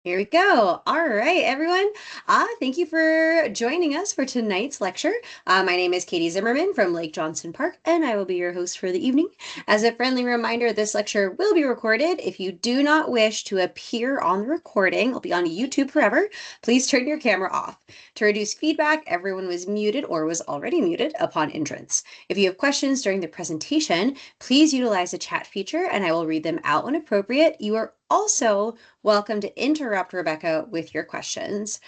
Here we go. All right, everyone. Thank you for joining us for tonight's lecture. My name is Katie Zimmerman from Lake Johnson Park, and I will be your host for the evening. As a friendly reminder, this lecture will be recorded. If you do not wish to appear on the recording, it'll be on YouTube forever. Please turn your camera off. To reduce feedback, everyone was muted or was already muted upon entrance. If you have questions during the presentation, please utilize the chat feature, and I will read them out when appropriate. You are also welcome to interrupt Rebecca with your questions.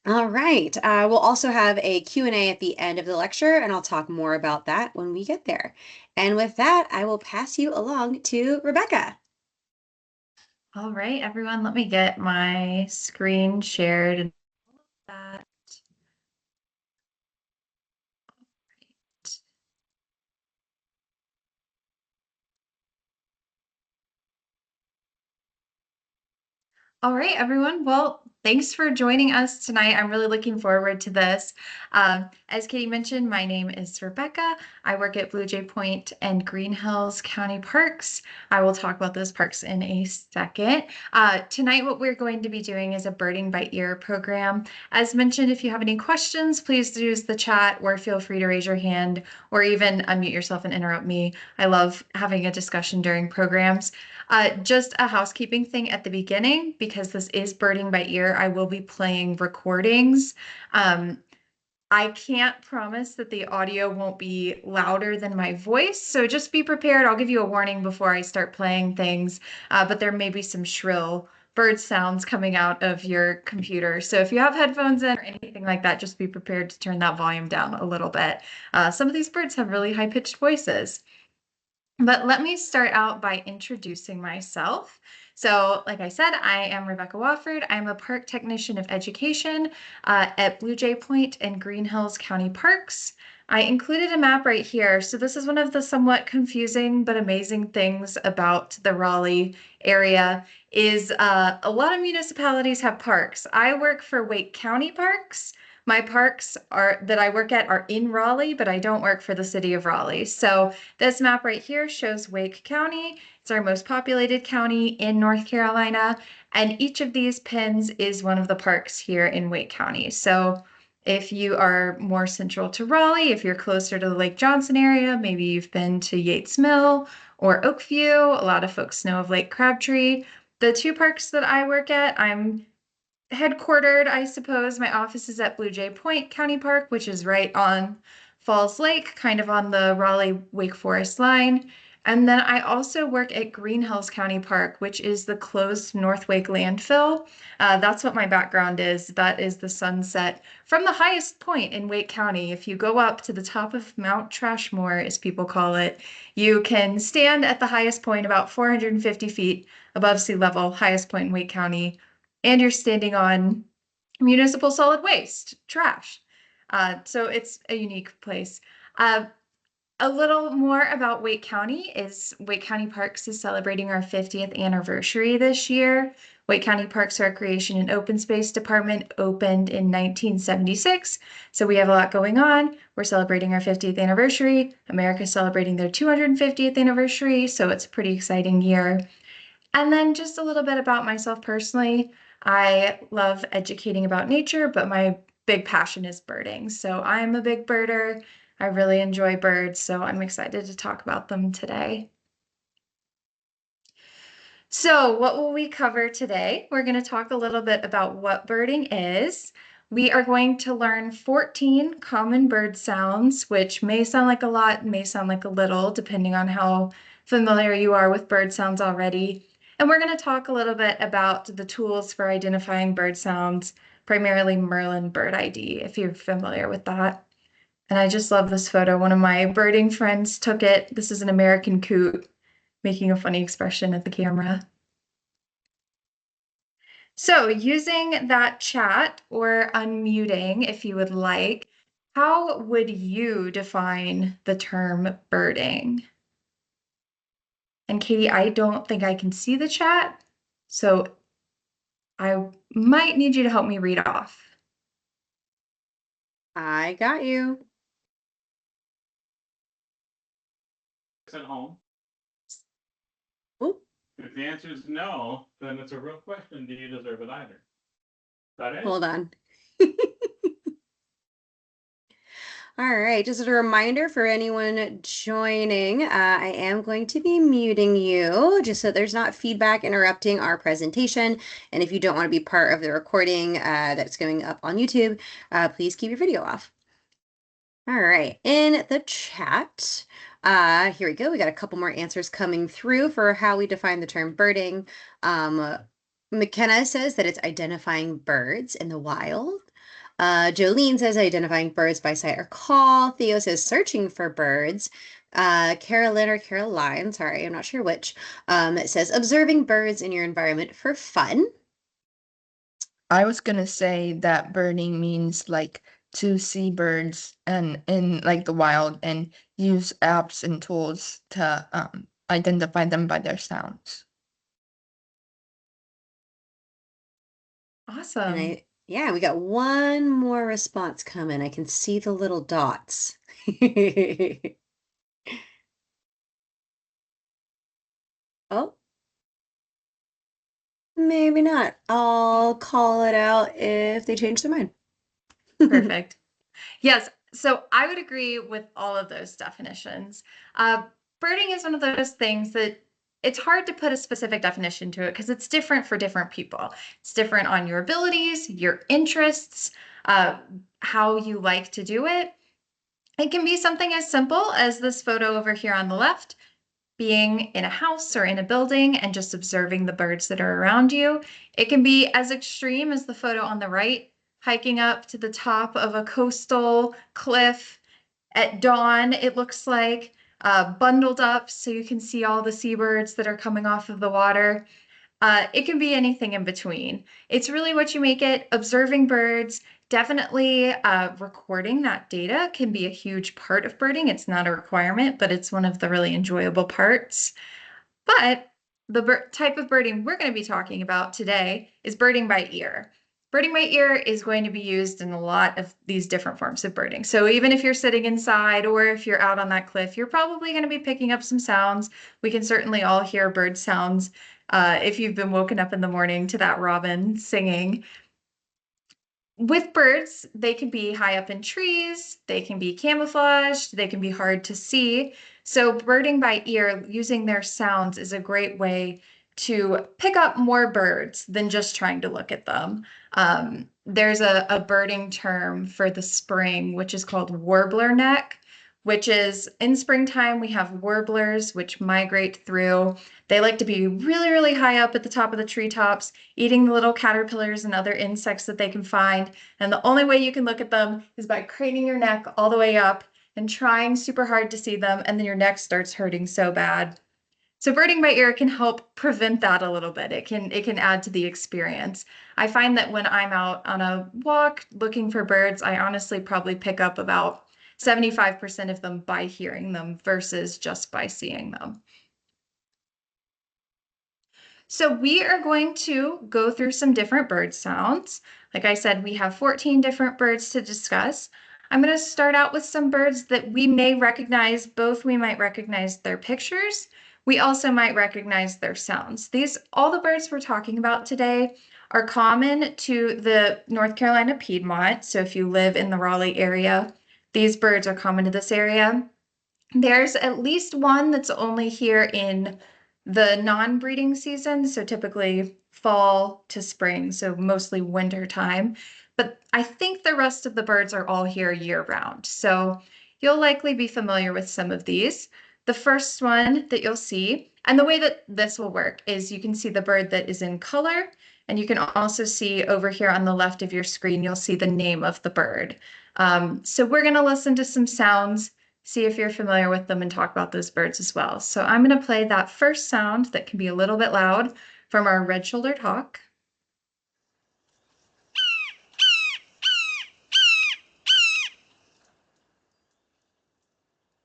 All right, we'll also have a Q&A at the end of the lecture, and I'll talk more about that when we get there. And with that, I will pass you along to Rebecca. All right, everyone, let me get my screen shared and all of that. All right, everyone. Well, thanks for joining us tonight. I'm really looking forward to this. As Katie mentioned, my name is Rebecca. I work at Blue Jay Point and Green Hills County Parks. I will talk about those parks in a second. Tonight, what we're going to be doing is a birding by ear program. As mentioned, if you have any questions, please use the chat or feel free to raise your hand or even unmute yourself and interrupt me. I love having a discussion during programs. Just a housekeeping thing at the beginning, because this is birding by ear, I will be playing recordings. I can't promise that the audio won't be louder than my voice, so just be prepared. I'll give you a warning before I start playing things, but there may be some shrill bird sounds coming out of your computer. So if you have headphones in or anything like that, just be prepared to turn that volume down a little bit. Some of these birds have really high-pitched voices. But let me start out by introducing myself. So, like I said, I am Rebecca Wofford. I'm a park technician of education at Blue Jay Point and Green Hills County Parks. I included a map right here. So this is one of the somewhat confusing but amazing things about the Raleigh area is a lot of municipalities have parks. I work for Wake County Parks. My parks that I work at are in Raleigh, but I don't work for the city of Raleigh. So this map right here shows Wake County. It's our most populated county in North Carolina, and each of these pins is one of the parks here in Wake County. So if you are more central to Raleigh, if you're closer to the Lake Johnson area, maybe you've been to Yates Mill or Oakview. A lot of folks know of Lake Crabtree. The two parks that I work at, I'm headquartered, I suppose. My office is at Blue Jay Point County Park, which is right on Falls Lake, kind of on the Raleigh-Wake Forest line. And then I also work at Green Hills County Park, which is the closed North Wake landfill. That's what my background is. That is the sunset from the highest point in Wake County. If you go up to the top of Mount Trashmore, as people call it, you can stand at the highest point, about 450 feet above sea level, highest point in Wake County, and you're standing on municipal solid waste, trash. So it's a unique place. A little more about Wake County is Wake County Parks is celebrating our 50th anniversary this year. Wake County Parks Recreation and Open Space Department opened in 1976, so we have a lot going on. We're celebrating our 50th anniversary. America's celebrating their 250th anniversary, so it's a pretty exciting year. And then just a little bit about myself personally. I love educating about nature, but my big passion is birding. So I'm a big birder. I really enjoy birds, so I'm excited to talk about them today. So what will we cover today? We're going to talk a little bit about what birding is. We are going to learn 14 common bird sounds, which may sound like a lot, may sound like a little, depending on how familiar you are with bird sounds already. And we're going to talk a little bit about the tools for identifying bird sounds, primarily Merlin Bird ID, if you're familiar with that. And I just love this photo. One of my birding friends took it. This is an American coot making a funny expression at the camera. So using that chat or unmuting, if you would like, how would you define the term birding? And Katie, I don't think I can see the chat, so I might need you to help me read off. I got you. At home. Ooh, If the answer is no, then it's a real question. Do you deserve it either? Is that it? Hold on. All right, just a reminder for anyone joining, I am going to be muting you just so there's not feedback interrupting our presentation. And if you don't want to be part of the recording that's going up on YouTube, please keep your video off. All right, in the chat, here we go. We got a couple more answers coming through for how we define the term birding. McKenna says that it's identifying birds in the wild. Jolene says identifying birds by sight or call. Theo says searching for birds. Carolyn or Caroline, sorry, I'm not sure which, it says observing birds in your environment for fun. I was gonna say that birding means like to see birds and in like the wild and use apps and tools to identify them by their sounds. Awesome. Yeah, we got one more response coming. I can see the little dots. Oh, maybe not. I'll call it out if they change their mind. Perfect. Yes, so I would agree with all of those definitions. Birding is one of those things that it's hard to put a specific definition to it because it's different for different people. It's different on your abilities, your interests, how you like to do it. It can be something as simple as this photo over here on the left, being in a house or in a building and just observing the birds that are around you. It can be as extreme as the photo on the right, hiking up to the top of a coastal cliff at dawn, it looks like, bundled up so you can see all the seabirds that are coming off of the water. It can be anything in between. It's really what you make it. Observing birds, definitely recording that data can be a huge part of birding. It's not a requirement, but it's one of the really enjoyable parts. But the type of birding we're going to be talking about today is birding by ear. Birding by ear is going to be used in a lot of these different forms of birding. So even if you're sitting inside or if you're out on that cliff, you're probably going to be picking up some sounds. We can certainly all hear bird sounds if you've been woken up in the morning to that robin singing. With birds, they can be high up in trees, they can be camouflaged, they can be hard to see. So birding by ear, using their sounds is a great way to pick up more birds than just trying to look at them. There's a birding term for the spring, which is called warbler neck, which is in springtime, we have warblers, which migrate through. They like to be really, really high up at the top of the treetops, eating the little caterpillars and other insects that they can find. And the only way you can look at them is by craning your neck all the way up and trying super hard to see them. And then your neck starts hurting so bad. So birding by ear can help prevent that a little bit. It can add to the experience. I find that when I'm out on a walk looking for birds, I honestly probably pick up about 75% of them by hearing them versus just by seeing them. So we are going to go through some different bird sounds. Like I said, we have 14 different birds to discuss. I'm going to start out with some birds that we may recognize. Both we might recognize their pictures. We also might recognize their sounds. All the birds we're talking about today are common to the North Carolina Piedmont. So if you live in the Raleigh area, these birds are common to this area. There's at least one that's only here in the non-breeding season, so typically fall to spring, so mostly winter time. But I think the rest of the birds are all here year-round, so you'll likely be familiar with some of these. The first one that you'll see, and the way that this will work is you can see the bird that is in color, and you can also see over here on the left of your screen, you'll see the name of the bird. So we're going to listen to some sounds, see if you're familiar with them, and talk about those birds as well. So I'm going to play that first sound that can be a little bit loud from our red-shouldered hawk.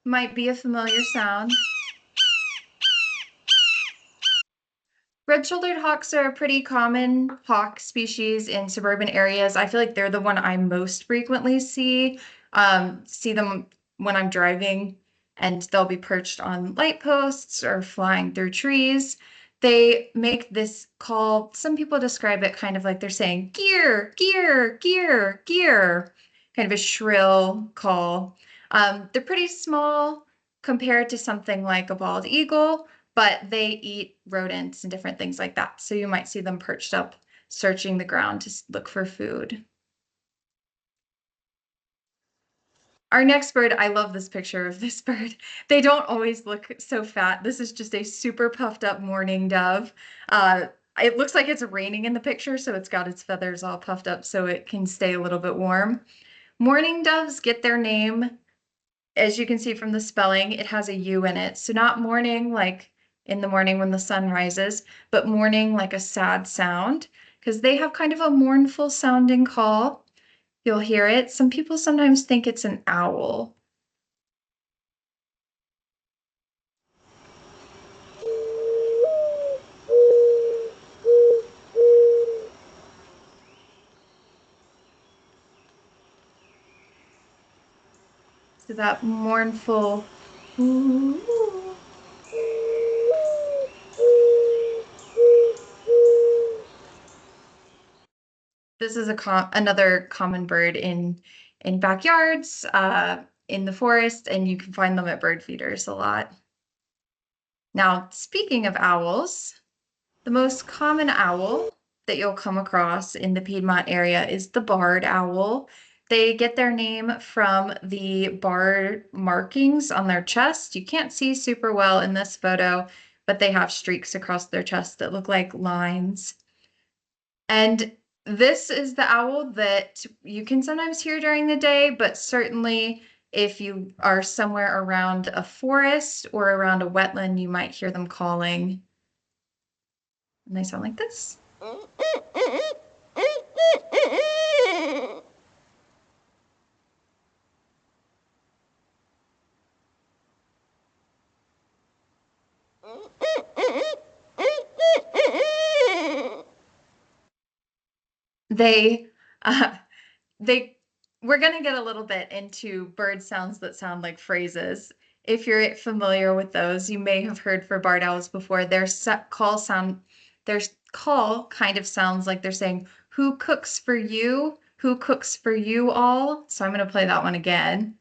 Might be a familiar sound. Red-shouldered hawks are a pretty common hawk species in suburban areas. I feel like they're the one I most frequently see them when I'm driving, and they'll be perched on light posts or flying through trees. they make this call. Some people describe it kind of like they're saying gear, gear, gear, gear, kind of a shrill call. They're pretty small compared to something like a bald eagle, but they eat rodents and different things like that. So you might see them perched up, searching the ground to look for food. Our next bird, I love this picture of this bird. They don't always look so fat. This is just a super puffed up mourning dove. It looks like it's raining in the picture, so it's got its feathers all puffed up so it can stay a little bit warm. Mourning doves get their name, as you can see from the spelling, it has a U in it. So not morning like in the morning when the sun rises, but mourning like a sad sound, because they have kind of a mournful sounding call. You'll hear it. Some people sometimes think it's an owl. So that mournful ooh. This is another common bird in backyards, in the forest, and you can find them at bird feeders a lot. Now, speaking of owls, the most common owl that you'll come across in the Piedmont area is the barred owl. They get their name from the barred markings on their chest. You can't see super well in this photo, but they have streaks across their chest that look like lines. And this is the owl that you can sometimes hear during the day, but certainly if you are somewhere around a forest or around a wetland, you might hear them calling. And they sound like this. They, uh, they, we're going to get a little bit into bird sounds that sound like phrases. If you're familiar with those, you may have heard for barred owls before. Their call kind of sounds like they're saying, "Who cooks for you? Who cooks for you all?" So I'm going to play that one again.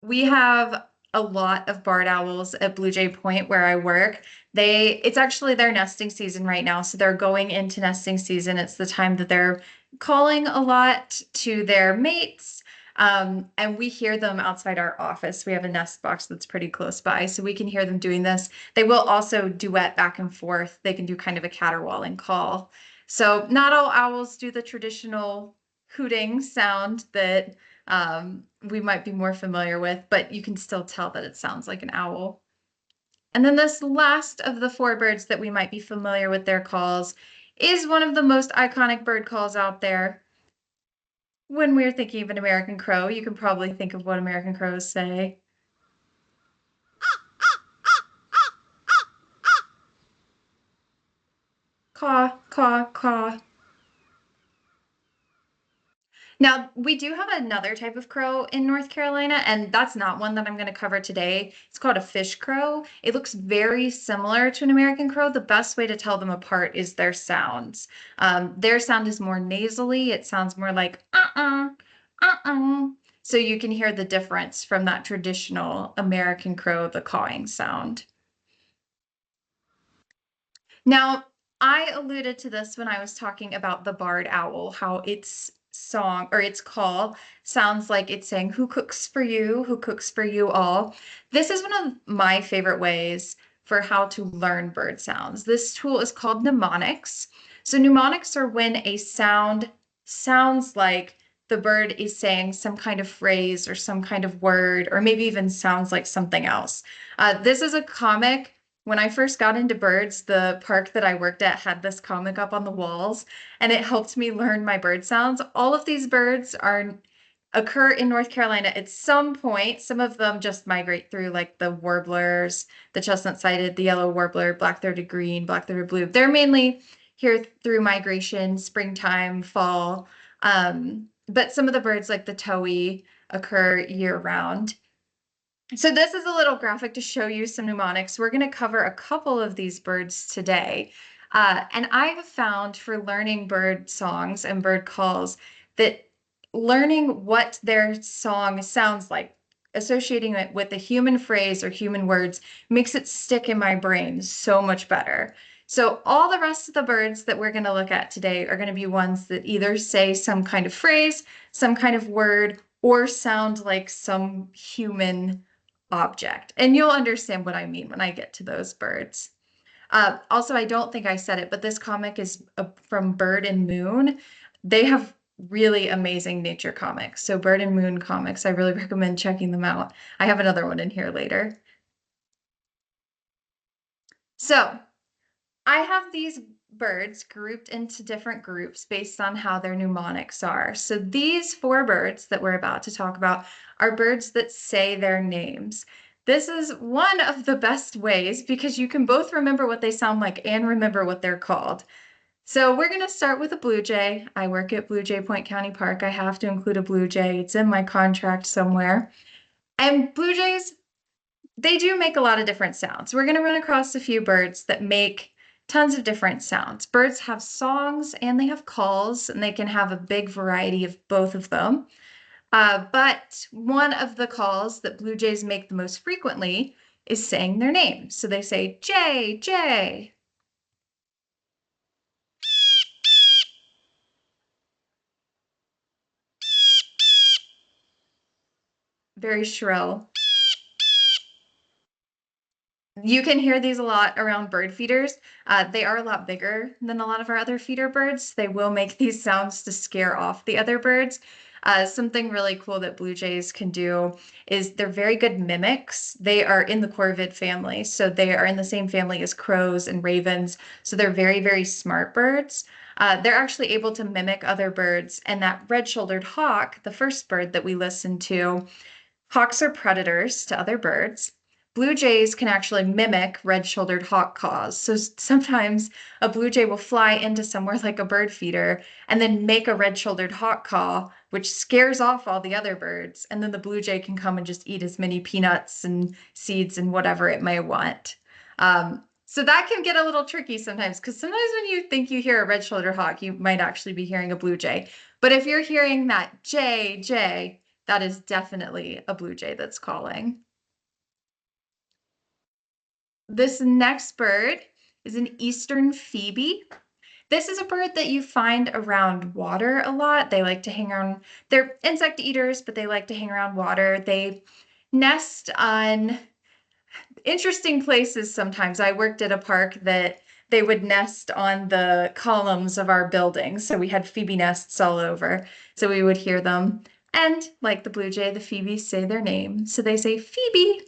We have a lot of barred owls at Blue Jay Point where I work. It's actually their nesting season right now, so they're going into nesting season. It's the time that they're calling a lot to their mates. And we hear them outside our office. We have a nest box that's pretty close by, so we can hear them doing this. They will also duet back and forth. They can do kind of a caterwauling call. So not all owls do the traditional hooting sound that we might be more familiar with, but you can still tell that it sounds like an owl. And then this last of the four birds that we might be familiar with their calls is one of the most iconic bird calls out there. When we're thinking of an American crow, you can probably think of what American crows say. Caw, caw, caw. Now, we do have another type of crow in North Carolina, and that's not one that I'm going to cover today. It's called a fish crow. It looks very similar to an American crow. The best way to tell them apart is their sounds. Their sound is more nasally. It sounds more like uh-uh, uh-uh. So you can hear the difference from that traditional American crow, the cawing sound. Now, I alluded to this when I was talking about the barred owl, how its song or its call sounds like it's saying, "Who cooks for you? Who cooks for you all?" This is one of my favorite ways for how to learn bird sounds. This tool is called mnemonics. So mnemonics are when a sound sounds like the bird is saying some kind of phrase or some kind of word, or maybe even sounds like something else. This is a comic. When I first got into birds, the park that I worked at had this comic up on the walls, and it helped me learn my bird sounds. All of these birds occur in North Carolina at some point. Some of them just migrate through, like the warblers, the chestnut-sided, the yellow warbler, black-throated green, black-throated blue. They're mainly here through migration, springtime, fall. but some of the birds like the towhee occur year round. So this is a little graphic to show you some mnemonics. We're going to cover a couple of these birds today. And I have found for learning bird songs and bird calls that learning what their song sounds like, associating it with a human phrase or human words, makes it stick in my brain so much better. So all the rest of the birds that we're going to look at today are going to be ones that either say some kind of phrase, some kind of word, or sound like some human object. And you'll understand what I mean when I get to those birds. Also, I don't think I said it, but this comic is from Bird and Moon. They have really amazing nature comics. So Bird and Moon comics, I really recommend checking them out. I have another one in here later. So I have these birds grouped into different groups based on how their mnemonics are. So these 4 birds that we're about to talk about are birds that say their names. This is one of the best ways because you can both remember what they sound like and remember what they're called. So we're going to start with a blue jay. I work at Blue Jay Point County Park. I have to include a blue jay. It's in my contract somewhere. And blue jays, they do make a lot of different sounds. We're going to run across a few birds that make tons of different sounds. Birds have songs and they have calls, and they can have a big variety of both of them. But one of the calls that blue jays make the most frequently is saying their name. So they say, Jay, Jay. Very shrill. You can hear these a lot around bird feeders. They are a lot bigger than a lot of our other feeder birds. They will make these sounds to scare off the other birds. Something really cool that blue jays can do is they're very good mimics. They are in the corvid family, so they are in the same family as crows and ravens. So they're very, very smart birds. They're actually able to mimic other birds. And that red-shouldered hawk, the first bird that we listened to, hawks are predators to other birds. Blue jays can actually mimic red-shouldered hawk caws. So sometimes a blue jay will fly into somewhere like a bird feeder and then make a red-shouldered hawk caw, which scares off all the other birds. And then the blue jay can come and just eat as many peanuts and seeds and whatever it may want. So that can get a little tricky sometimes, because sometimes when you think you hear a red-shouldered hawk, you might actually be hearing a blue jay. But if you're hearing that jay, jay, that is definitely a blue jay that's calling. This next bird is an eastern phoebe. This is a bird that you find around water a lot. They like to hang around, they're insect eaters, but they like to hang around water. They nest on interesting places sometimes. I worked at a park that they would nest on the columns of our buildings. So we had phoebe nests all over. So we would hear them. And like the blue jay, the phoebes say their name. So they say Phoebe.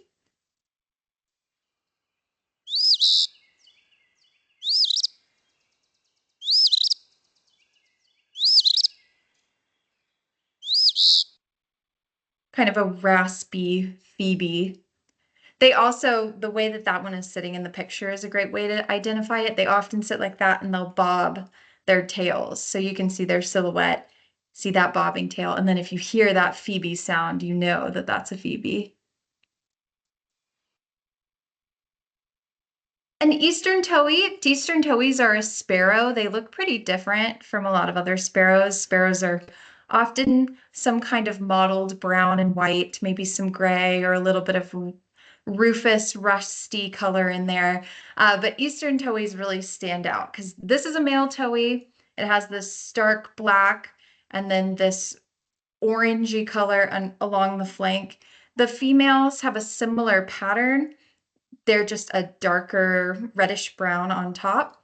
Kind of a raspy Phoebe. They also, the way that that one is sitting in the picture is a great way to identify it. They often sit like that and they'll bob their tails. So you can see their silhouette, see that bobbing tail. And then if you hear that Phoebe sound, you know that that's a Phoebe. An eastern towhee. Eastern towhees are a sparrow. They look pretty different from a lot of other sparrows. Sparrows are often some kind of mottled brown and white, maybe some gray or a little bit of rufous, rusty color in there. But eastern towhees really stand out because this is a male towhee. It has this stark black and then this orangey color along the flank. The females have a similar pattern. They're just a darker reddish brown on top.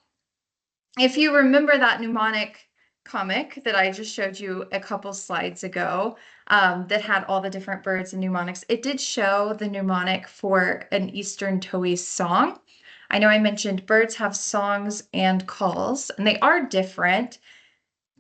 If you remember that mnemonic comic that I just showed you a couple slides ago, that had all the different birds and mnemonics, it did show the mnemonic for an eastern towhee song. I know I mentioned birds have songs and calls, and they are different.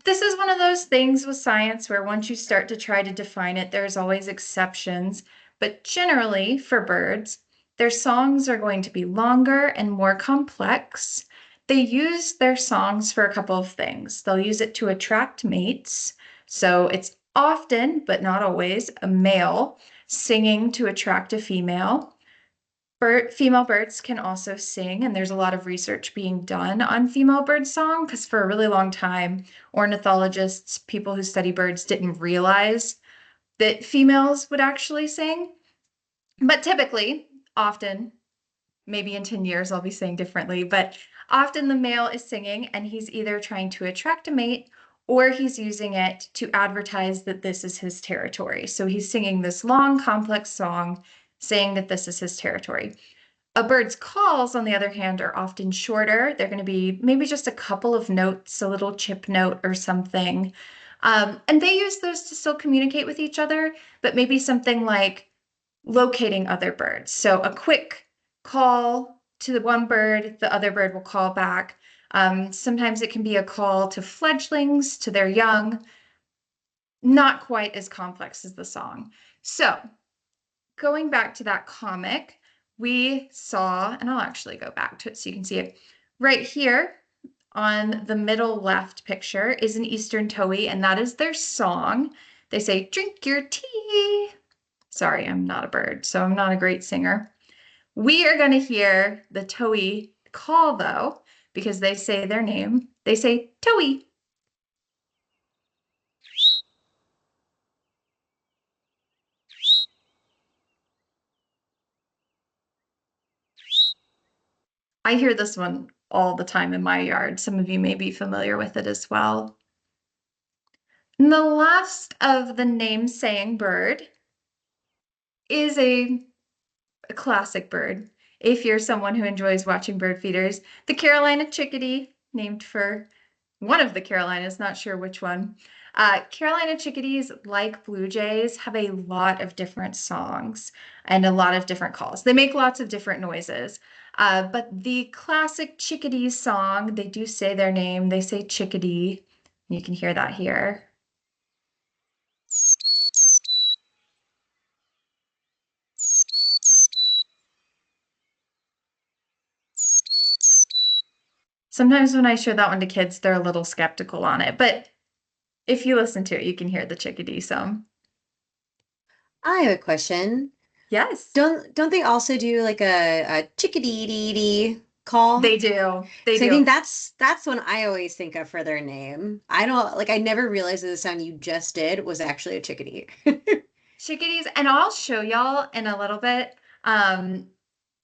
This is one of those things with science where once you start to try to define it, there's always exceptions. But generally, for birds, their songs are going to be longer and more complex. They use their songs for a couple of things. They'll use it to attract mates. So it's often, but not always, a male singing to attract a female. Female birds can also sing, and there's a lot of research being done on female bird song because for a really long time, ornithologists, people who study birds, didn't realize that females would actually sing. But typically, often, maybe in 10 years I'll be saying differently, but often the male is singing and he's either trying to attract a mate or he's using it to advertise that this is his territory. So he's singing this long, complex song saying that this is his territory. A bird's calls, on the other hand, are often shorter. They're going to be maybe just a couple of notes, a little chip note or something. And they use those to still communicate with each other, but maybe something like locating other birds. So a quick call to the one bird, the other bird will call back. Sometimes it can be a call to fledglings, to their young, not quite as complex as the song. So going back to that comic, we saw, and I'll actually go back to it so you can see it. Right here on the middle left picture is an eastern towhee, and that is their song. They say, "Drink your tea." Sorry, I'm not a bird, so I'm not a great singer. We are going to hear the towhee call, though, because they say their name. They say, "Towhee." I hear this one all the time in my yard. Some of you may be familiar with it as well. And the last of the name-saying bird is a classic bird. If you're someone who enjoys watching bird feeders, the Carolina chickadee, named for one of the Carolinas, not sure which one. Carolina chickadees, like blue jays, have a lot of different songs and a lot of different calls. They make lots of different noises. But the classic chickadee song, they do say their name. They say chickadee. You can hear that here. Sometimes when I show that one to kids, they're a little skeptical on it, but if you listen to it, you can hear the chickadee some. I have a question. Yes, Don't they also do like a chickadee dee dee call? they do. They So I do. think that's one I always think of for their name. I don't like I never realized that the sound you just did was actually a chickadee. Chickadees, and I'll show y'all in a little bit.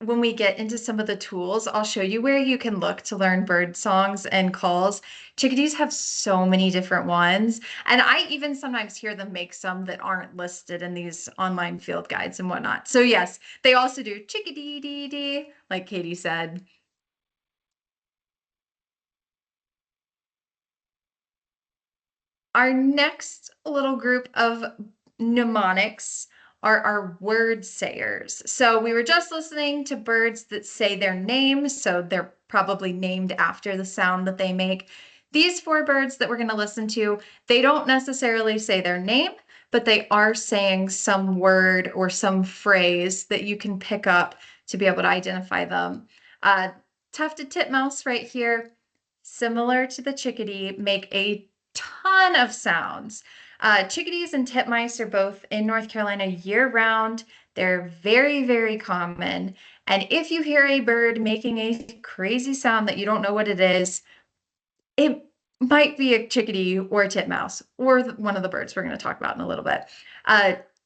When we get into some of the tools, I'll show you where you can look to learn bird songs and calls. Chickadees have so many different ones, and I even sometimes hear them make some that aren't listed in these online field guides and whatnot. So yes, they also do chickadee dee dee, like Katie said. Our next little group of mnemonics are our word sayers. So we were just listening to birds that say their name, so they're probably named after the sound that they make. These four birds that we're going to listen to, they don't necessarily say their name, but they are saying some word or some phrase that you can pick up to be able to identify them. Tufted titmouse right here, similar to the chickadee, make a ton of sounds. Chickadees and titmice are both in North Carolina year-round. They're very, very common. And if you hear a bird making a crazy sound that you don't know what it is, it might be a chickadee or a titmouse or one of the birds we're going to talk about in a little bit.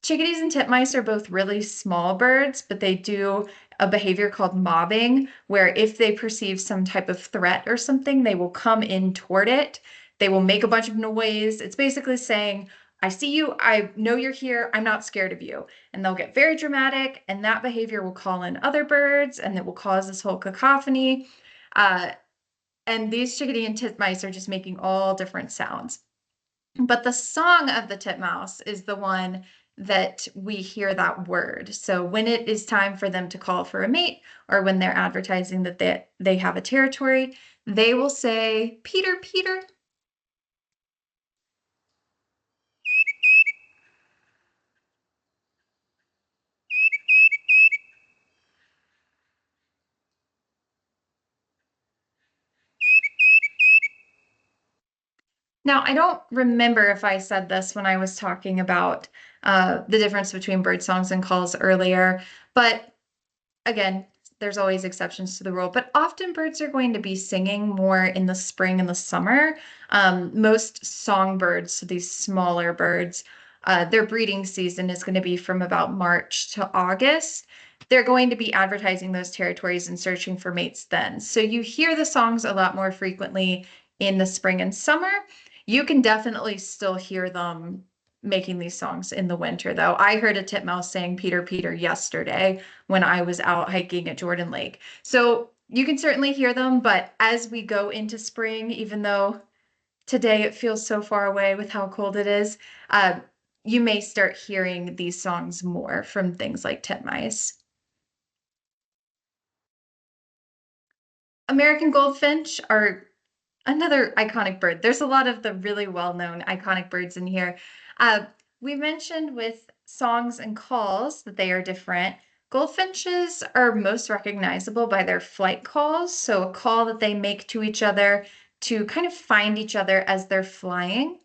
Chickadees and titmice are both really small birds, but they do a behavior called mobbing, where if they perceive some type of threat or something, they will come in toward it. They will make a bunch of noise. It's basically saying, "I see you, I know you're here, I'm not scared of you." And they'll get very dramatic, and that behavior will call in other birds, and it will cause this whole cacophony. And these chickadee and titmice are just making all different sounds. But the song of the titmouse is the one that we hear that word. So when it is time for them to call for a mate, or when they're advertising that they have a territory, they will say, "Peter, Peter." Now, I don't remember if I said this when I was talking about the difference between bird songs and calls earlier, but again, there's always exceptions to the rule, but often birds are going to be singing more in the spring and the summer. Most songbirds, so these smaller birds, their breeding season is going to be from about March to August. They're going to be advertising those territories and searching for mates then. So you hear the songs a lot more frequently in the spring and summer. You can definitely still hear them making these songs in the winter, though. I heard a titmouse saying Peter, Peter yesterday when I was out hiking at Jordan Lake. So you can certainly hear them, but as we go into spring, even though today it feels so far away with how cold it is, uh, you may start hearing these songs more from things like titmice. American goldfinch are another iconic bird. There's a lot of the really well-known iconic birds in here. Uh, we mentioned with songs and calls that they are different. Goldfinches are most recognizable by their flight calls, so a call that they make to each other to kind of find each other as they're flying.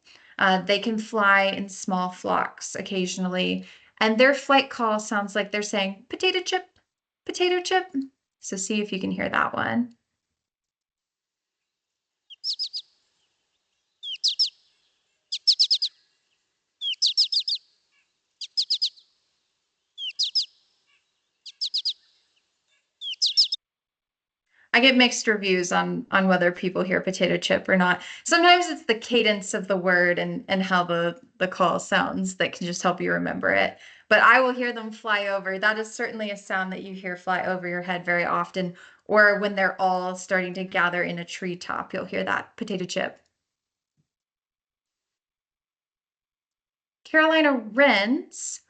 They can fly in small flocks occasionally, and their flight call sounds like they're saying, potato chip, potato chip. So see if you can hear that one. I get mixed reviews on whether people hear potato chip or not. Sometimes it's the cadence of the word and how the call sounds that can just help you remember it. But I will hear them fly over. That is certainly a sound that you hear fly over your head very often. Or when they're all starting to gather in a treetop, you'll hear that potato chip. Carolina wrens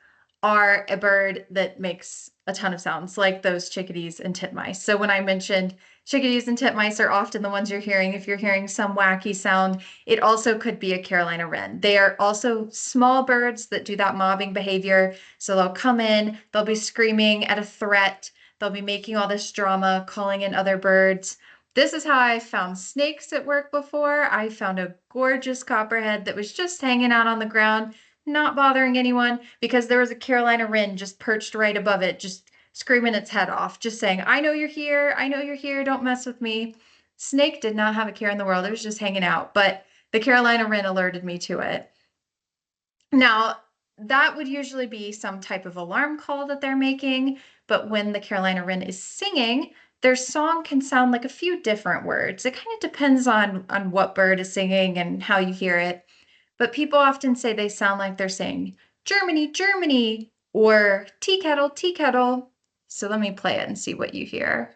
are a bird that makes a ton of sounds, like those chickadees and titmice. So when I mentioned chickadees and titmice are often the ones you're hearing, if you're hearing some wacky sound, it also could be a Carolina wren. They are also small birds that do that mobbing behavior. So they'll come in, they'll be screaming at a threat, they'll be making all this drama, calling in other birds. This is how I found snakes at work before. I found a gorgeous copperhead that was just hanging out on the ground, not bothering anyone, because there was a Carolina wren just perched right above it, just screaming its head off, just saying, I know you're here, I know you're here, don't mess with me. Snake did not have a care in the world, it was just hanging out, but the Carolina wren alerted me to it. Now, that would usually be some type of alarm call that they're making, but when the Carolina wren is singing, their song can sound like a few different words. It kind of depends on what bird is singing and how you hear it. But people often say they sound like they're saying Germany, Germany, or tea kettle, tea kettle. So let me play it and see what you hear.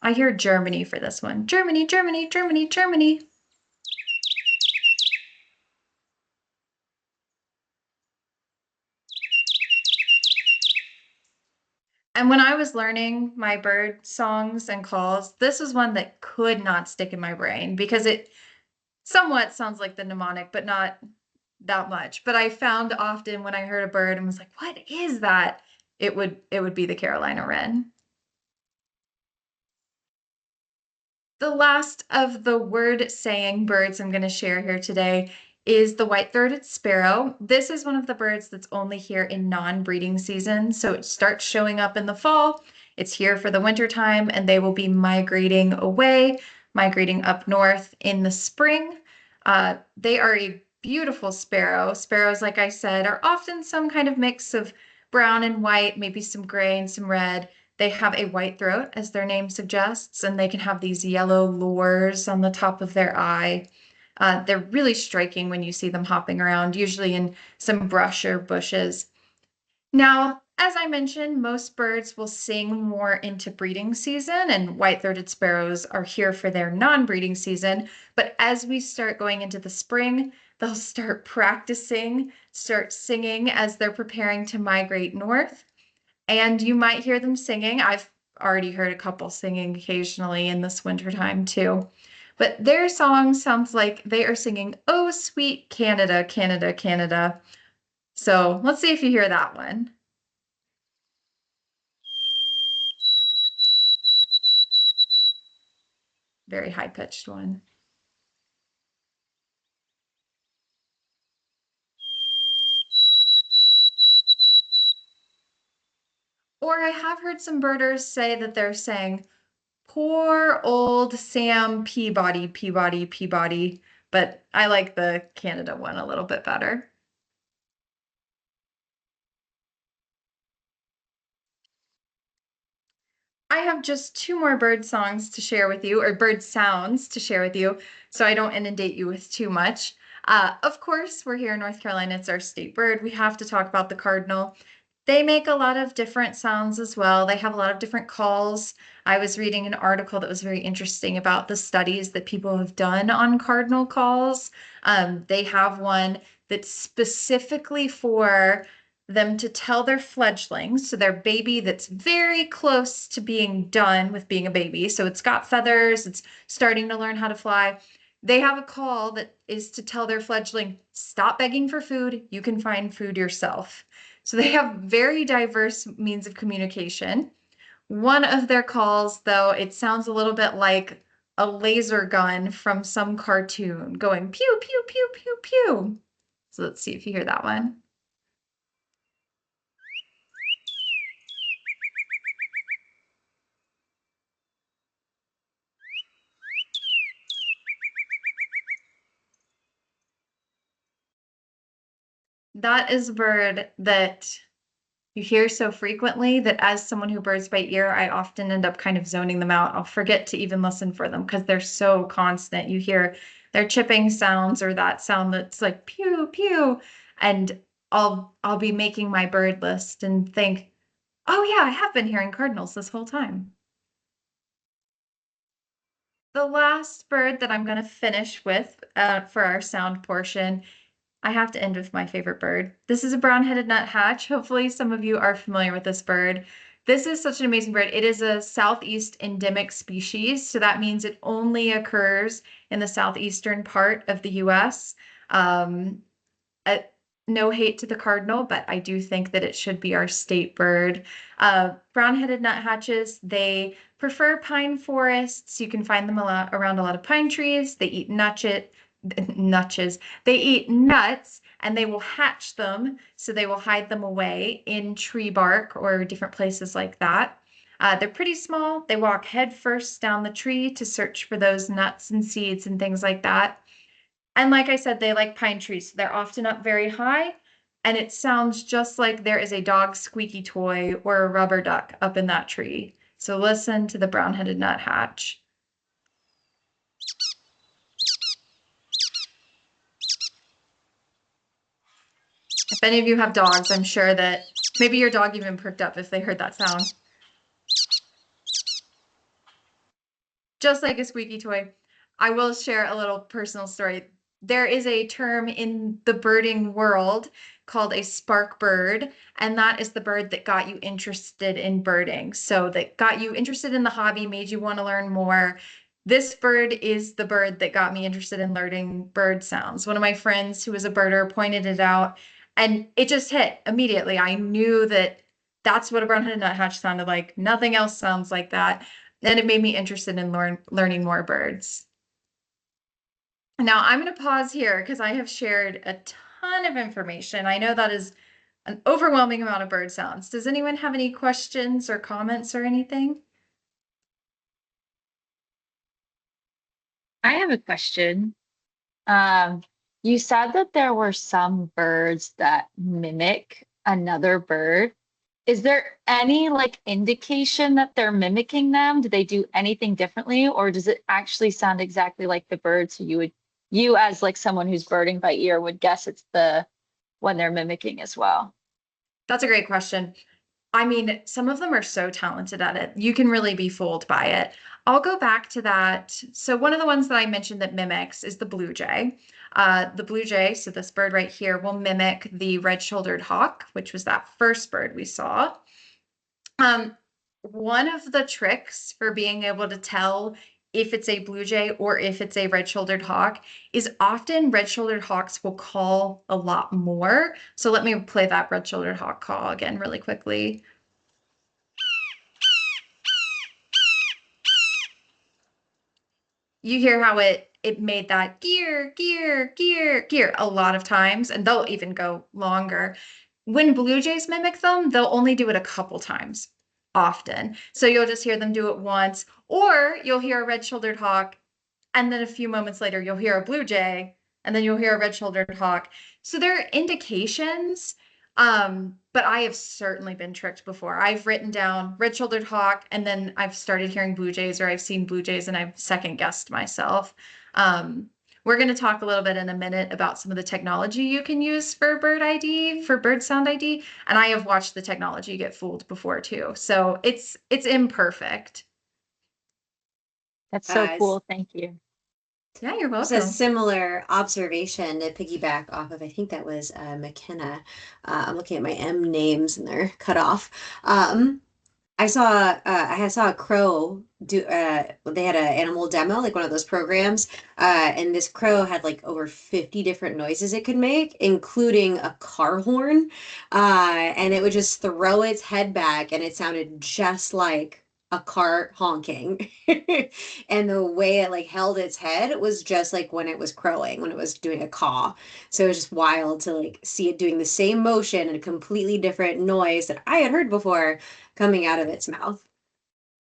I hear Germany for this one. Germany, Germany, Germany, Germany. And when I was learning my bird songs and calls, this was one that could not stick in my brain because it somewhat sounds like the mnemonic, but not that much. But I found often when I heard a bird and was like, what is that? It would be the Carolina wren. The last of the word saying birds I'm going to share here today is the white-throated sparrow. This is one of the birds that's only here in non-breeding season. So it starts showing up in the fall. It's here for the winter time, and they will be migrating away, migrating up north in the spring. They are a beautiful sparrow. Sparrows, like I said, are often some kind of mix of brown and white, maybe some gray and some red. They have a white throat, as their name suggests, and they can have these yellow lures on the top of their eye. They're really striking when you see them hopping around, usually in some brush or bushes. Now, as I mentioned, most birds will sing more into breeding season, and white-throated sparrows are here for their non-breeding season. But as we start going into the spring, they'll start practicing, start singing as they're preparing to migrate north. And you might hear them singing. I've already heard a couple singing occasionally in this wintertime too. But their song sounds like they are singing, Oh, sweet Canada, Canada, Canada. So let's see if you hear that one. very high-pitched one. Or I have heard some birders say that they're saying, poor old Sam Peabody, Peabody, Peabody, but I like the Canada one a little bit better. I have just two more bird songs to share with you, or bird sounds to share with you, so I don't inundate you with too much. Of course, we're here in North Carolina. It's our state bird. We have to talk about the cardinal. They make a lot of different sounds as well. They have a lot of different calls. I was reading an article that was very interesting about the studies that people have done on cardinal calls. They have one that's specifically for them to tell their fledglings, so their baby that's very close to being done with being a baby. So it's got feathers, it's starting to learn how to fly. They have a call that is to tell their fledgling, stop begging for food, you can find food yourself. So they have very diverse means of communication. One of their calls, though, it sounds a little bit like a laser gun from some cartoon going pew, pew, pew, pew, pew. So let's see if you hear that one. That is a bird that you hear so frequently that as someone who birds by ear, I often end up kind of zoning them out. I'll forget to even listen for them because they're so constant. You hear their chipping sounds or that sound that's like pew pew, and I'll be making my bird list and think, oh yeah, I have been hearing cardinals this whole time. The last bird that I'm going to finish with for our sound portion, I have to end with my favorite bird. This is a brown-headed nuthatch. Hopefully some of you are familiar with this bird. This is such an amazing bird. It is a southeast endemic species, so that means it only occurs in the southeastern part of the US. Uh, no hate to the cardinal, but I do think that it should be our state bird. Brown-headed nuthatches, they prefer pine forests. You can find them around a lot of pine trees. They eat nutches. They eat nuts and they will hatch them. So they will hide them away in tree bark or different places like that. They're pretty small. They walk head first down the tree to search for those nuts and seeds and things like that. And like I said, they like pine trees. So they're often up very high. And it sounds just like there is a dog squeaky toy or a rubber duck up in that tree. So listen to the brown-headed nuthatch. If any of you have dogs, I'm sure that maybe your dog even perked up if they heard that sound. Just like a squeaky toy. I will share a little personal story. There is a term in the birding world called a spark bird, and that is the bird that got you interested in birding. So that got you interested in the hobby, made you want to learn more. This bird is the bird that got me interested in learning bird sounds. One of my friends who was a birder pointed it out, and it just hit immediately. I knew that that's what a brown-headed nuthatch sounded like. Nothing else sounds like that. And it made me interested in learning more birds. Now I'm going to pause here because I have shared a ton of information. I know that is an overwhelming amount of bird sounds. Does anyone have any questions or comments or anything? I have a question. Um, you said that there were some birds that mimic another bird. Is there any like indication that they're mimicking them? Do they do anything differently, or does it actually sound exactly like the bird? So you as like someone who's birding by ear would guess it's the one they're mimicking as well. That's a great question. I mean, some of them are so talented at it. You can really be fooled by it. I'll go back to that. So one of the ones that I mentioned that mimics is the blue jay. The blue jay, so this bird right here, will mimic the red-shouldered hawk, which was that first bird we saw. One of the tricks for being able to tell if it's a blue jay or if it's a red-shouldered hawk is often red-shouldered hawks will call a lot more. So let me play that red-shouldered hawk call again really quickly. you hear how it made that gear, gear, gear, gear a lot of times, and they'll even go longer. When blue jays mimic them, they'll only do it a couple times often. So you'll just hear them do it once, or you'll hear a red-shouldered hawk, and then a few moments later, you'll hear a blue jay, and then you'll hear a red-shouldered hawk. So there are indications, but I have certainly been tricked before. I've written down red-shouldered hawk, and then I've started hearing blue jays, or I've seen blue jays, and I've second-guessed myself. We're going to talk a little bit in a minute about some of the technology you can use for bird ID, for bird sound ID, and I have watched the technology get fooled before too. So it's imperfect. That's so As cool. Thank you. Yeah, you're Just a welcome. similar observation to piggyback off of, I think that was McKenna. I'm looking at my M names and they're cut off. I saw a crow do they had an animal demo, like one of those programs, and this crow had like over 50 different noises it could make, including a car horn. And it would just throw its head back and it sounded just like a car honking. And the way it like held its head was just like when it was crowing, when it was doing a caw. So it was just wild to like see it doing the same motion and a completely different noise that I had heard before coming out of its mouth.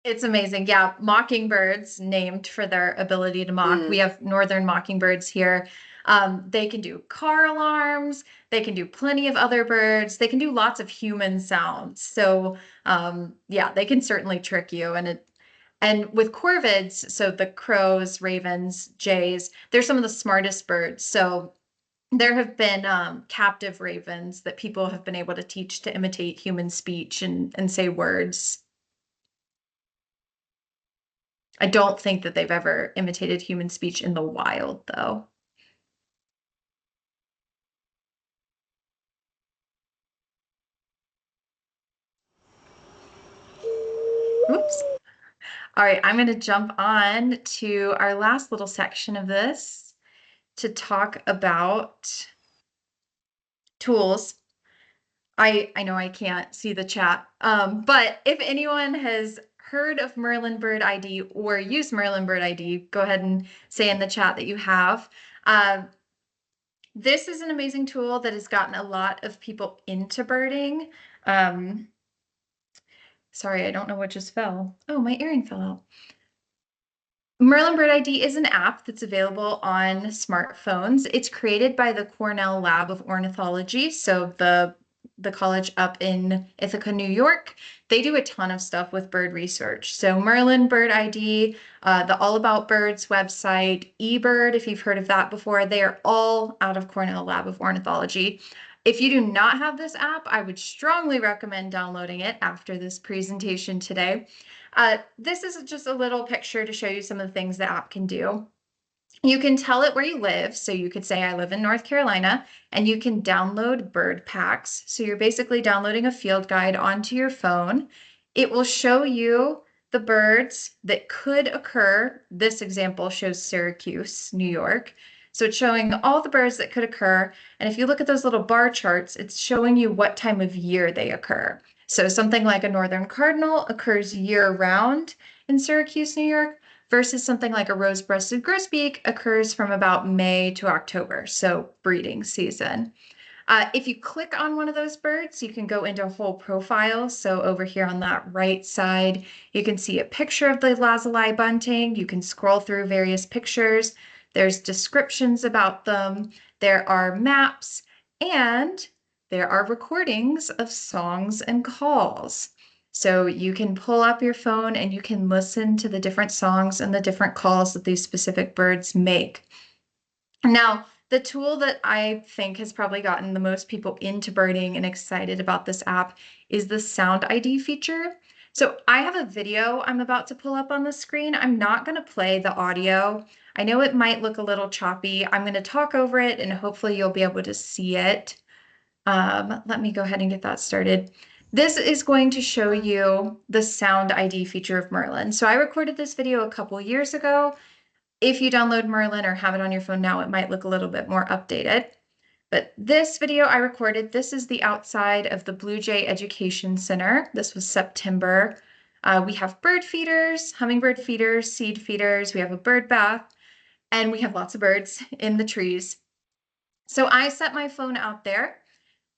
It's amazing. Yeah, mockingbirds named for their ability to mock. We Mm. have northern mockingbirds here. They can do car alarms. They can do plenty of other birds. They can do lots of human sounds. So, yeah, they can certainly trick you. And with corvids, so the crows, ravens, jays, they're some of the smartest birds. So there have been captive ravens that people have been able to teach to imitate human speech and say words. I don't think that they've ever imitated human speech in the wild, though. Oops. All right, I'm going to jump on to our last little section of this to talk about tools. I know I can't see the chat, but if anyone has heard of Merlin Bird ID or used Merlin Bird ID, go ahead and say in the chat that you have. This is an amazing tool that has gotten a lot of people into birding. Sorry, I don't know what just fell. Oh, my earring fell out. Merlin Bird ID is an app that's available on smartphones. It's created by the Cornell Lab of Ornithology, so the college up in Ithaca, New York. They do a ton of stuff with bird research. So Merlin Bird ID, the All About Birds website, eBird, if you've heard of that before, they are all out of Cornell Lab of Ornithology. If you do not have this app, I would strongly recommend downloading it after this presentation today. This is just a little picture to show you some of the things the app can do. You can tell it where you live. So you could say, I live in North Carolina, and you can download bird packs. So you're basically downloading a field guide onto your phone. It will show you the birds that could occur. This example shows Syracuse, New York. So it's showing all the birds that could occur. And if you look at those little bar charts, it's showing you what time of year they occur. So something like a northern cardinal occurs year round in Syracuse, New York, versus something like a rose-breasted grosbeak occurs from about May to October, so breeding season. If you click on one of those birds, you can go into a whole profile. So over here on that right side, you can see a picture of the lazuli bunting. You can scroll through various pictures. There's descriptions about them. There are maps, and there are recordings of songs and calls. So you can pull up your phone and you can listen to the different songs and the different calls that these specific birds make. Now, the tool that I think has probably gotten the most people into birding and excited about this app is the Sound ID feature. So I have a video I'm about to pull up on the screen. I'm not going to play the audio. I know it might look a little choppy. I'm going to talk over it and hopefully you'll be able to see it. Let me go ahead and get that started. This is going to show you the Sound ID feature of Merlin. So I recorded this video a couple years ago. If you download Merlin or have it on your phone now, it might look a little bit more updated. But this video I recorded, this is the outside of the Blue Jay Education Center. This was September We have bird feeders, hummingbird feeders, seed feeders. We have a bird bath, and we have lots of birds in the trees. So I set my phone out there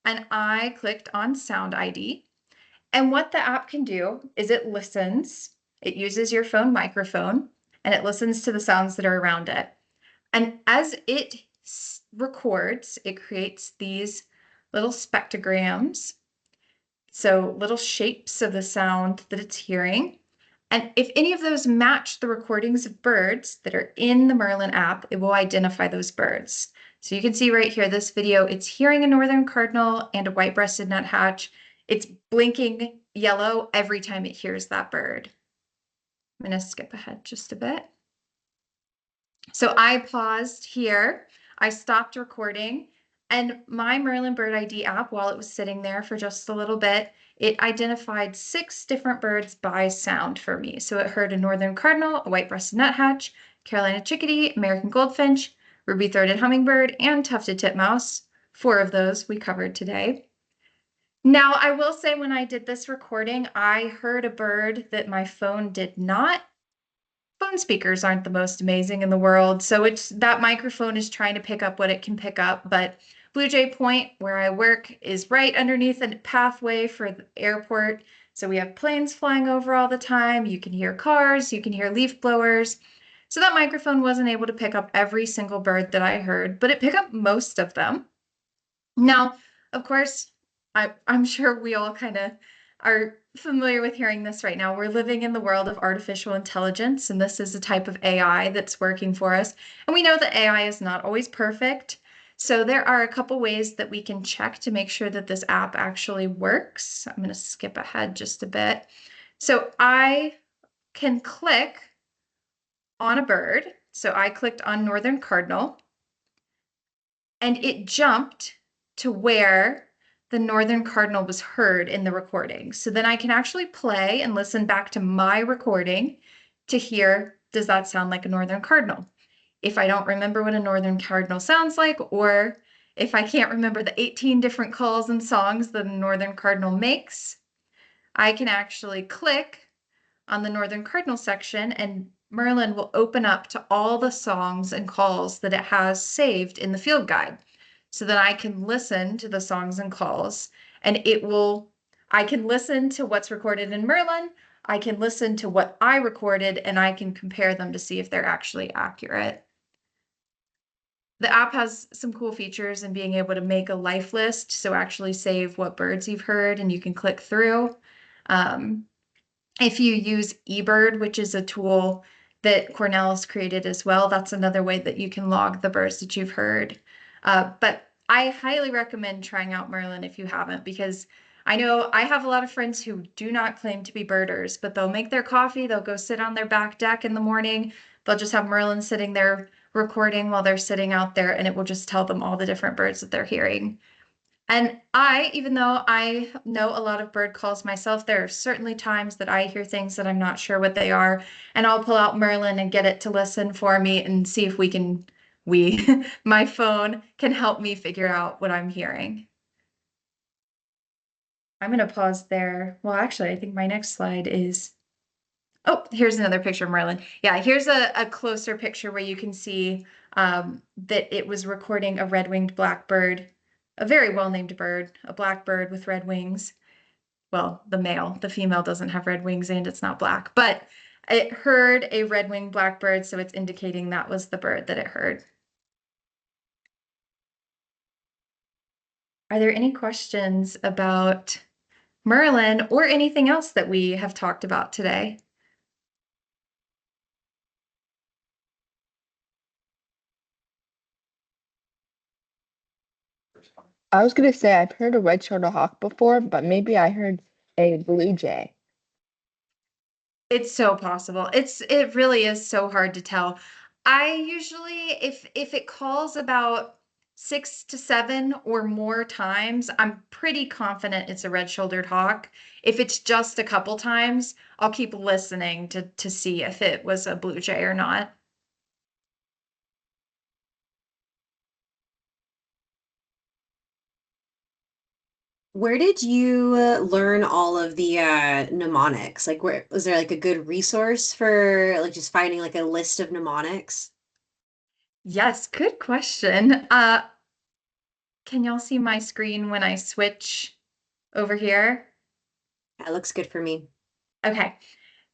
and I clicked on Sound ID. And what the app can do is it listens, it uses your phone microphone, and it listens to the sounds that are around it. And as it records, it creates these little spectrograms, so little shapes of the sound that it's hearing. And if any of those match the recordings of birds that are in the Merlin app, it will identify those birds. So you can see right here, this video, it's hearing a northern cardinal and a white-breasted nuthatch. It's blinking yellow every time it hears that bird. I'm going to skip ahead just a bit. So I paused here, I stopped recording, and my Merlin Bird ID app, while it was sitting there for just a little bit, it identified 6 different birds by sound for me. So it heard a northern cardinal, a white-breasted nuthatch, Carolina chickadee, American goldfinch, ruby-throated hummingbird, and tufted titmouse. 4 of those we covered today. Now, I will say when I did this recording, I heard a bird that my phone did not. Phone speakers aren't the most amazing in the world, so it's that microphone is trying to pick up what it can pick up. But Blue Jay Point, where I work, is right underneath a pathway for the airport. So we have planes flying over all the time. You can hear cars, you can hear leaf blowers. So that microphone wasn't able to pick up every single bird that I heard, but it picked up most of them. Now, of course, I'm sure we all kind of are familiar with hearing this right now. We're living in the world of artificial intelligence, and this is a type of AI that's working for us. And we know that AI is not always perfect. So there are a couple ways that we can check to make sure that this app actually works. I'm going to skip ahead just a bit. So I can click on a bird. So I clicked on Northern Cardinal, and it jumped to where the Northern Cardinal was heard in the recording. So then I can actually play and listen back to my recording to hear, does that sound like a Northern Cardinal? If I don't remember what a Northern Cardinal sounds like, or if I can't remember the 18 different calls and songs that a Northern Cardinal makes, I can actually click on the Northern Cardinal section and Merlin will open up to all the songs and calls that it has saved in the field guide so that I can listen to the songs and calls and I can listen to what's recorded in Merlin, I can listen to what I recorded, and I can compare them to see if they're actually accurate. The app has some cool features in being able to make a life list, so actually save what birds you've heard and you can click through. If you use eBird, which is a tool that Cornell has created as well, that's another way that you can log the birds that you've heard. But I highly recommend trying out Merlin if you haven't, because I know I have a lot of friends who do not claim to be birders, but they'll make their coffee, they'll go sit on their back deck in the morning, they'll just have Merlin sitting there recording while they're sitting out there, and it will just tell them all the different birds that they're hearing. And even though I know a lot of bird calls myself, there are certainly times that I hear things that I'm not sure what they are, and I'll pull out Merlin and get it to listen for me and see if my phone can help me figure out what I'm hearing. I'm going to pause there. Well, actually, I think my next slide is, oh, here's another picture of Merlin. Yeah, here's a closer picture where you can see that it was recording a red-winged blackbird, a very well-named bird, a blackbird with red wings. Well, the male, the female doesn't have red wings and it's not black, but it heard a red-winged blackbird, so it's indicating that was the bird that it heard. Are there any questions about Merlin or anything else that we have talked about today? I was gonna say I've heard a red-shouldered hawk before, but maybe I heard a blue jay. It's so possible. It really is so hard to tell. I usually, if it calls about 6 to 7 or more times, I'm pretty confident it's a red-shouldered hawk. If it's just a couple times, I'll keep listening to see if it was a blue jay or not. Where did you learn all of the mnemonics? Like, where was there like a good resource for like just finding like a list of mnemonics? Yes, good question. Can y'all see my screen when I switch over here? That looks good for me. Okay.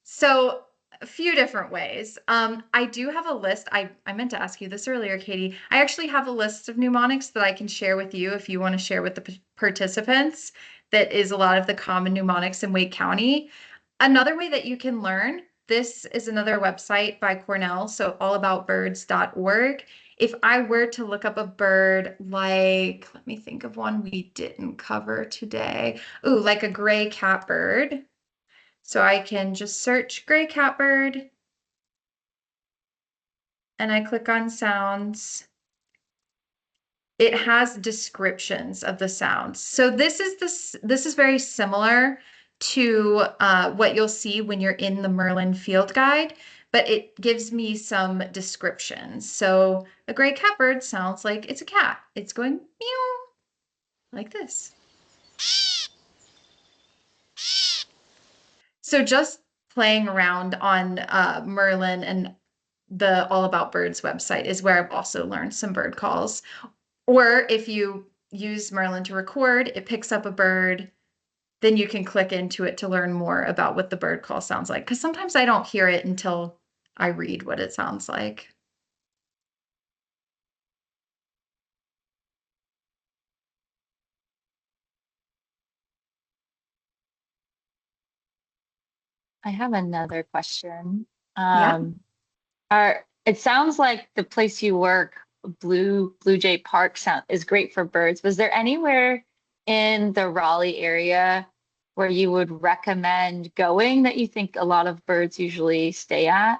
So a few different ways. I do have a list. I meant to ask you this earlier, Katie. I actually have a list of mnemonics that I can share with you if you want to share with the participants. That is a lot of the common mnemonics in Wake County. Another way that you can learn, this is another website by Cornell, so allaboutbirds.org. If I were to look up a bird like, let me think of one we didn't cover today. Ooh, like a gray catbird. So I can just search gray catbird and I click on sounds. It has descriptions of the sounds. So this is very similar to what you'll see when you're in the Merlin Field Guide, but it gives me some descriptions. So a gray catbird sounds like it's a cat. It's going meow like this. So just playing around on Merlin and the All About Birds website is where I've also learned some bird calls. Or if you use Merlin to record, it picks up a bird, then you can click into it to learn more about what the bird call sounds like. Because sometimes I don't hear it until I read what it sounds like. I have another question. Yeah. It sounds like the place you work, Blue Jay Park, is great for birds. Was there anywhere in the Raleigh area where you would recommend going that you think a lot of birds usually stay at?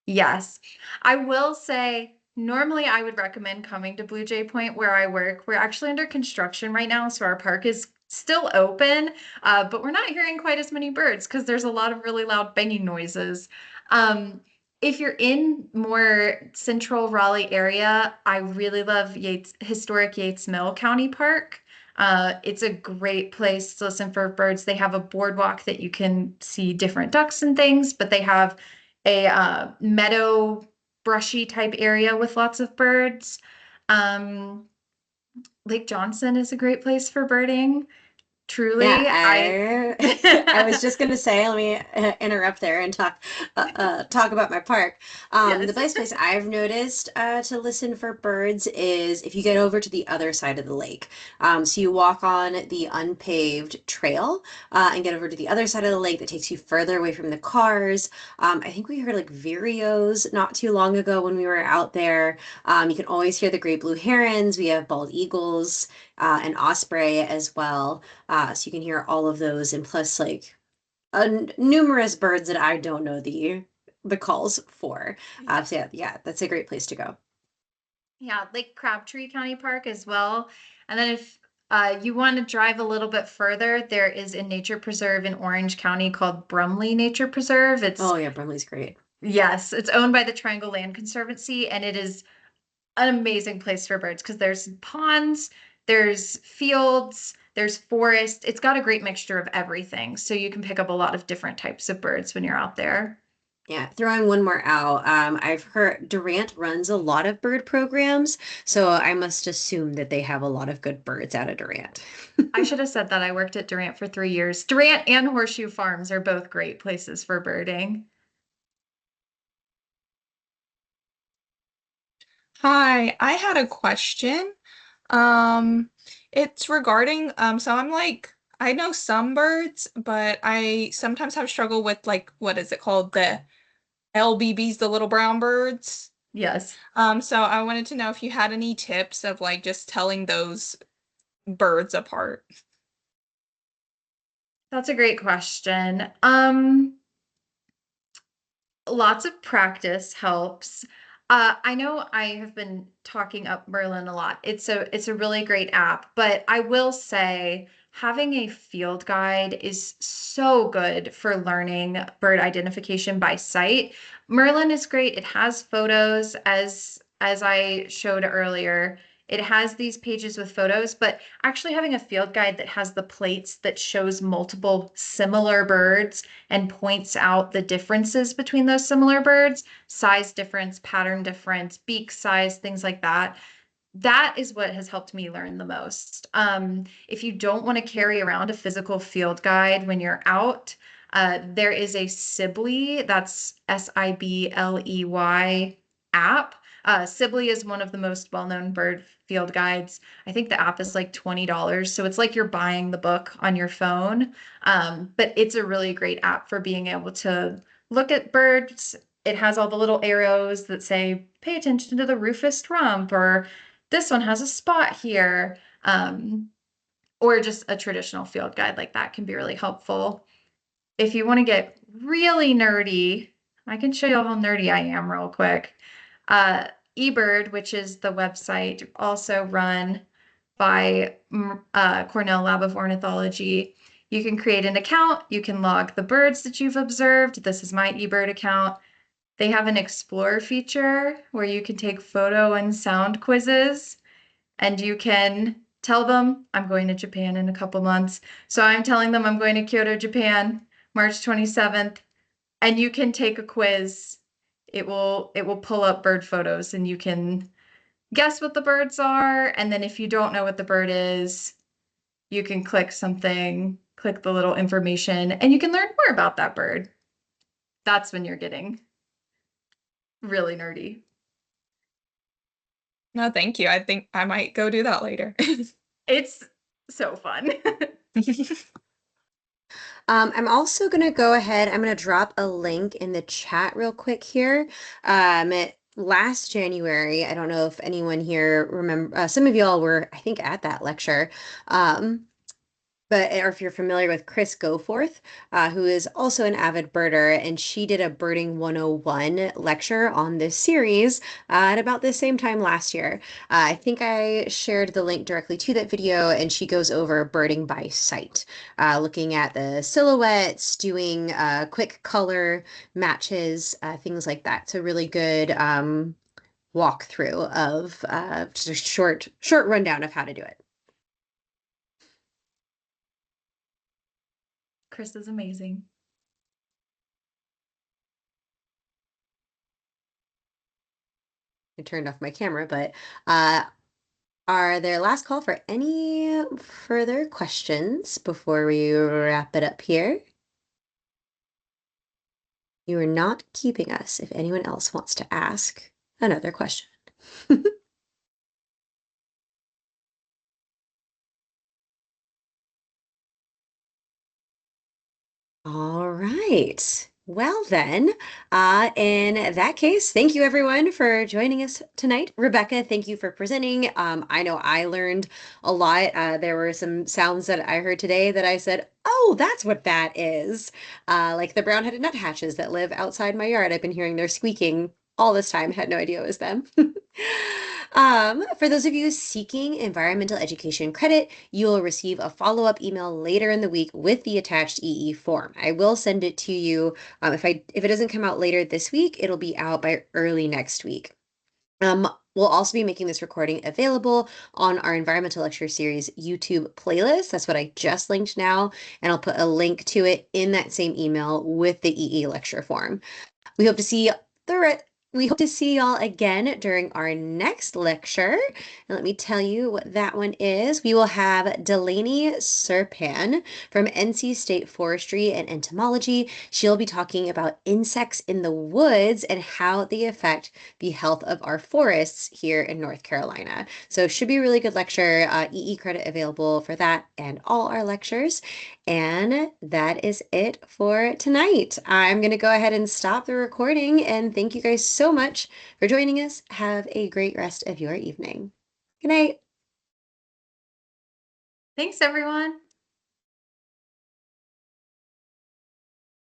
Yes. I will say, normally I would recommend coming to Blue Jay Point where I work. We're actually under construction right now, so our park is still open, but we're not hearing quite as many birds because there's a lot of really loud banging noises. If you're in more central Raleigh area, I really love historic Yates Mill County Park. It's a great place to listen for birds. They have a boardwalk that you can see different ducks and things, but they have a meadow brushy type area with lots of birds. Um, Lake Johnson is a great place for birding. Yeah, Truly, I was just gonna say, let me interrupt there and talk about my park. The yes. best place I've noticed to listen for birds is if you get over to the other side of the lake. So you walk on the unpaved trail and get over to the other side of the lake that takes you further away from the cars. I think we heard like vireos not too long ago when we were out there. You can always hear the great blue herons. We have bald eagles and osprey as well. So you can hear all of those, and plus like numerous birds that I don't know the calls for. So yeah, that's a great place to go. Yeah, Lake Crabtree County Park as well. And then if you want to drive a little bit further, there is a nature preserve in Orange County called Brumley Nature Preserve. It's Oh yeah, Brimley's great. Yes, it's owned by the Triangle Land Conservancy, and it is an amazing place for birds because there's ponds, there's fields, there's forest. It's got a great mixture of everything. So you can pick up a lot of different types of birds when you're out there. Yeah, throwing one more out. I've heard Durant runs a lot of bird programs, so I must assume that they have a lot of good birds out of Durant. I should have said that. I worked at Durant for 3 years. Durant and Horseshoe Farms are both great places for birding. Hi, I had a question. Um, it's regarding so I'm like I know some birds, but I sometimes have struggle with like what is it called? The LBBs, the little brown birds. Yes, So I wanted to know if you had any tips of like just telling those birds apart. that's a great question. Lots of practice helps. I know I have been talking up Merlin a lot. It's a really great app, but I will say having a field guide is so good for learning bird identification by sight. Merlin is great. It has photos as I showed earlier. It has these pages with photos, but actually having a field guide that has the plates that shows multiple similar birds and points out the differences between those similar birds, size difference, pattern difference, beak size, things like that. That is what has helped me learn the most. If you don't want to carry around a physical field guide when you're out, there is a Sibley, that's Sibley app. Sibley is one of the most well-known bird field guides. I think the app is like $20, so it's like you're buying the book on your phone. But it's a really great app for being able to look at birds. It has all the little arrows that say, pay attention to the rufous rump, or this one has a spot here. Or just a traditional field guide like that can be really helpful. If you want to get really nerdy, I can show you how nerdy I am real quick. eBird, which is the website also run by Cornell Lab of Ornithology. You can create an account. You can log the birds that you've observed. This is my eBird account. They have an explore feature where you can take photo and sound quizzes, and you can tell them, I'm going to Japan in a couple months. So I'm telling them I'm going to Kyoto, Japan, March 27th, and you can take a quiz. It will pull up bird photos and you can guess what the birds are. And then if you don't know what the bird is, you can click something, click the little information, and you can learn more about that bird. That's when you're getting really nerdy. No, thank you. I think I might go do that later. It's so fun. I'm also going to go ahead, I'm going to drop a link in the chat real quick here. Last January, I don't know if anyone here remember, some of y'all were, I think, at that lecture. But or if you're familiar with Chris Goforth, who is also an avid birder, and she did a Birding 101 lecture on this series at about the same time last year. I think I shared the link directly to that video, and she goes over birding by sight, looking at the silhouettes, doing quick color matches, things like that. It's a really good walkthrough of just a short rundown of how to do it. Chris is amazing. I turned off my camera, but are there last call for any further questions before we wrap it up here? You are not keeping us if anyone else wants to ask another question. All right. Well then, in that case, thank you everyone for joining us tonight. Rebecca, thank you for presenting. I know I learned a lot. There were some sounds that I heard today that I said, oh, that's what that is. Like the brown-headed nuthatches that live outside my yard. I've been hearing their squeaking all this time, had no idea it was them. For those of you seeking environmental education credit, you will receive a follow-up email later in the week with the attached EE form. I will send it to you. If it doesn't come out later this week, it'll be out by early next week. We'll also be making this recording available on our Environmental Lecture Series YouTube playlist. That's what I just linked now, and I'll put a link to it in that same email with the EE lecture form. We hope to see y'all again during our next lecture. And let me tell you what that one is. We will have Delaney Serpan from NC State Forestry and Entomology. She'll be talking about insects in the woods and how they affect the health of our forests here in North Carolina. So it should be a really good lecture. EE credit available for that and all our lectures. And that is it for tonight. I'm going to go ahead and stop the recording, and thank you guys so much for joining us. Have a great rest of your evening. Good night. Thanks, everyone.